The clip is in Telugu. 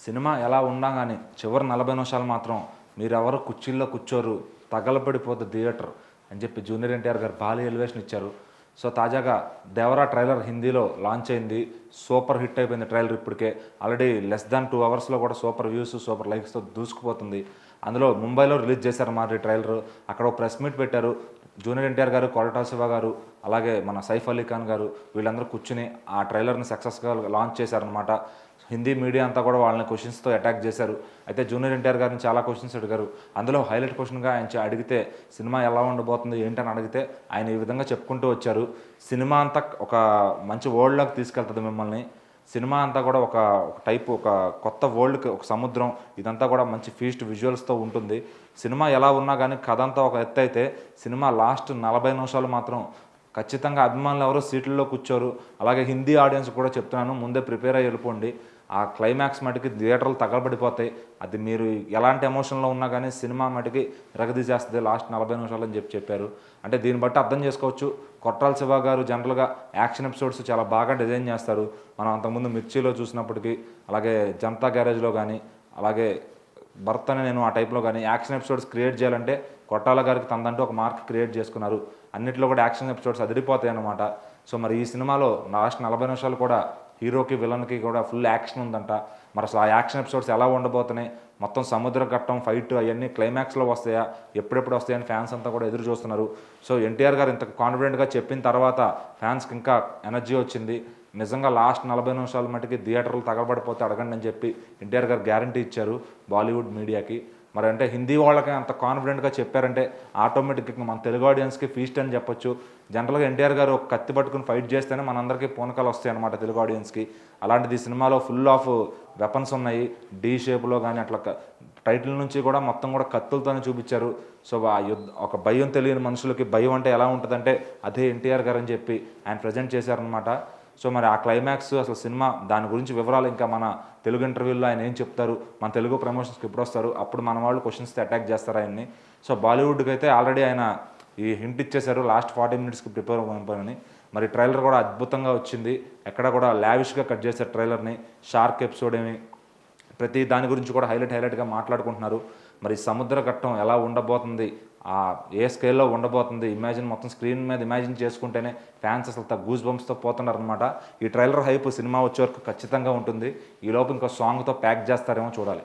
సినిమా ఎలా ఉన్నా కానీ చివరి 40 నిమిషాలు మాత్రం మీరెవరు కుర్చీల్లో కూర్చోరు, తగలబడిపోద్ది థియేటర్ అని చెప్పి జూనియర్ ఎన్టీఆర్ గారు భారీ ఎలివేషన్ ఇచ్చారు. సో తాజాగా దేవరా ట్రైలర్ హిందీలో లాంచ్ అయింది. సూపర్ హిట్ అయిపోయింది ట్రైలర్. ఇప్పటికే ఆల్రెడీ లెస్ దాన్ 2 అవర్స్లో కూడా సూపర్ వ్యూస్, సూపర్ లైక్స్తో దూసుకుపోతుంది. అందులో ముంబైలో రిలీజ్ చేశారు మరి ట్రైలర్. అక్కడ ఒక ప్రెస్ మీట్ పెట్టారు. జూనియర్ ఎన్టీఆర్ గారు, కొరటాల శివ గారు, అలాగే మన సైఫ్ అలీ ఖాన్ గారు వీళ్ళందరూ కూర్చుని ఆ ట్రైలర్ని సక్సెస్గా లాంచ్ చేశారనమాట. హిందీ మీడియా అంతా కూడా వాళ్ళని క్వశ్చన్స్తో అటాక్ చేశారు. అయితే జూనియర్ ఎన్టీఆర్ గారిని చాలా క్వశ్చన్స్ అడిగారు. అందులో హైలైట్ క్వశ్చన్గా ఆయన అడిగితే సినిమా ఎలా ఉండబోతుంది ఏంటని అడిగితే ఆయన ఈ విధంగా చెప్పుకుంటూ వచ్చారు. సినిమా అంతా ఒక మంచి వరల్డ్లోకి తీసుకెళ్తుంది మిమ్మల్ని. సినిమా అంతా కూడా ఒక టైపు ఒక కొత్త వరల్డ్కి, ఒక సముద్రం, ఇదంతా కూడా మంచి ఫీస్ట్ విజువల్స్తో ఉంటుంది. సినిమా ఎలా ఉన్నా కానీ కథ అంతా ఒక ఎత్తు అయితే సినిమా లాస్ట్ 40 నిమిషాలు మాత్రం ఖచ్చితంగా అభిమానులు ఎవరో సీట్లలో కూర్చోరు. అలాగే హిందీ ఆడియన్స్ కూడా చెప్తున్నాను, ముందే ప్రిపేర్ అయ్యి వెళ్ళిపోండి. ఆ క్లైమాక్స్ మటుకి థియేటర్లు తగలబడిపోతాయి. అది మీరు ఎలాంటి ఎమోషన్లో ఉన్నా కానీ సినిమా మటుకి రగదీసేస్తుంది లాస్ట్ 40 నిమిషాలు అని చెప్పారు. అంటే దీన్ని బట్టి అర్థం చేసుకోవచ్చు, కొట్టాల శివ గారు జనరల్గా యాక్షన్ ఎపిసోడ్స్ చాలా బాగా డిజైన్ చేస్తారు. మనం అంతకుముందు మిర్చిలో చూసినప్పటికీ, అలాగే జనతా గ్యారేజ్లో కానీ, అలాగే భర్త అని నేను ఆ టైప్లో కానీ యాక్షన్ ఎపిసోడ్స్ క్రియేట్ చేయాలంటే కొట్టాల గారికి తనదంటూ ఒక మార్క్ క్రియేట్ చేసుకున్నారు. అన్నింటిలో కూడా యాక్షన్ ఎపిసోడ్స్ అదిరిపోతాయి అన్నమాట. సో మరి ఈ సినిమాలో లాస్ట్ 40 నిమిషాలు కూడా హీరోకి విలన్కి కూడా ఫుల్ యాక్షన్ ఉందంట. మరి అసలు ఆ యాక్షన్ ఎపిసోడ్స్ ఎలా ఉండబోతున్నాయి, మొత్తం సముద్ర ఘట్టం ఫైట్ అవన్నీ క్లైమాక్స్లో వస్తాయా, ఎప్పుడెప్పుడు వస్తాయని ఫ్యాన్స్ అంతా కూడా ఎదురు చూస్తున్నారు. సో ఎన్టీఆర్ గారు ఇంత కాన్ఫిడెంట్గా చెప్పిన తర్వాత ఫ్యాన్స్కి ఇంకా ఎనర్జీ వచ్చింది. నిజంగా లాస్ట్ 40 నిమిషాల మటుకి థియేటర్లు తగలబడిపోతే అడగండి అని చెప్పి ఎన్టీఆర్ గారు గ్యారంటీ ఇచ్చారు బాలీవుడ్ మీడియాకి. మరి అంటే హిందీ వాళ్ళకి అంత కాన్ఫిడెంట్గా చెప్పారంటే ఆటోమేటిక్గా మన తెలుగు ఆడియన్స్కి ఫీస్ట్ అని చెప్పొచ్చు. జనరల్గా ఎన్టీఆర్ గారు ఒక కత్తి పట్టుకుని ఫైట్ చేస్తేనే మనందరికీ పూనకాలు వస్తాయి అన్నమాట తెలుగు ఆడియన్స్కి. అలాంటిది ఈ సినిమాలో ఫుల్ ఆఫ్ వెపన్స్ ఉన్నాయి. డీ షేప్లో కానీ అట్లా టైటిల్ నుంచి కూడా మొత్తం కూడా కత్తులతోనే చూపించారు. సో ఆ ఒక భయం తెలియని మనుషులకి భయం అంటే ఎలా ఉంటుందంటే అదే ఎన్టీఆర్ గారు అని చెప్పి ఆయన ప్రజెంట్ చేశారనమాట. సో మరి ఆ క్లైమాక్స్, అసలు సినిమా దాని గురించి వివరాలు ఇంకా మన తెలుగు ఇంటర్వ్యూల్లో ఆయన ఏం చెప్తారు, మన తెలుగు ప్రమోషన్స్కి ఎప్పుడు వస్తారు, అప్పుడు మన వాళ్ళు క్వశ్చన్స్తో అటాక్ చేస్తారు ఆయన్ని. సో బాలీవుడ్కి అయితే ఆల్రెడీ ఆయన ఈ హింట్ ఇచ్చేశారు లాస్ట్ 40 మినిట్స్కి ప్రిపేర్ అవ్వని. మరి ట్రైలర్ కూడా అద్భుతంగా వచ్చింది. ఎక్కడ కూడా లావిష్గా కట్ చేశారు ట్రైలర్ని. షార్క్ ఎపిసోడ్ ఏమి ప్రతి దాని గురించి కూడా హైలైట్గా మాట్లాడుకుంటున్నారు. మరి సముద్ర ఘట్టం ఎలా ఉండబోతుంది, ఏ స్కేల్లో ఉండబోతుంది, ఇమాజిన్ మొత్తం స్క్రీన్ మీద ఇమాజిన్ చేసుకుంటేనే ఫ్యాన్స్ అసలు గూస్ బంప్స్తో పోతున్నారనమాట. ఈ ట్రైలర్ హైప్ సినిమా వచ్చే వరకు ఖచ్చితంగా ఉంటుంది. ఈ లోపు ఇంకో సాంగ్తో ప్యాక్ చేస్తారేమో చూడాలి.